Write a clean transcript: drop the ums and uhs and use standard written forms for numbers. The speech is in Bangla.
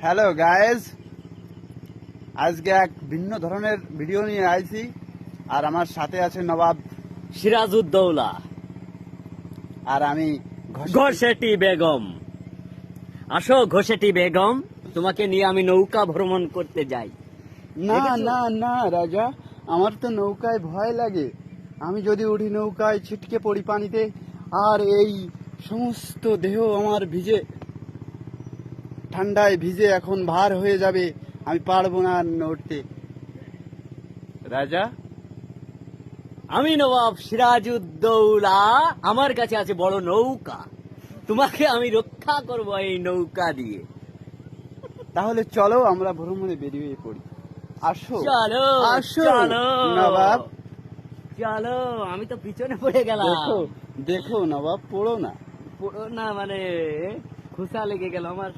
হ্যালো গাইজ, আজকে এক ভিন্ন ধরনের ভিডিও নিয়ে আইছি। আর আমার সাথে আছে নবাব সিরাজউদ্দৌলা, আর আমি ঘোষেটি বেগম। আসো ঘোষেটি বেগম, তোমাকে নিয়ে আমি নৌকা ভ্রমণ করতে যাই। না দেখেছো? না না রাজা, আমার তো নৌকায় ভয় লাগে। আমি যদি উঠি নৌকায় ছিটকে পড়ি পানিতে, আর এই সমস্ত দেহ আমার ভিজে, ঠান্ডায় ভিজে এখন ভার হয়ে যাবে। আমি পারবো না আর নড়তে। রাজা, আমি নবাব সিরাজউদ্দৌলা, আমার কাছে আছে বড় নৌকা। তোমাকে আমি রক্ষা করব এই নৌকা দিয়ে। তাহলে চলো আমরা ভ্রমণে বেরিয়ে পড়ি। আসো চলো আসো চলো নবাব। চলো, আমি তো পিছনে পড়ে গেলাম। দেখো দেখো নবাব, পড়ো না। পুরো না মানে খুসা লেগে গেল আমার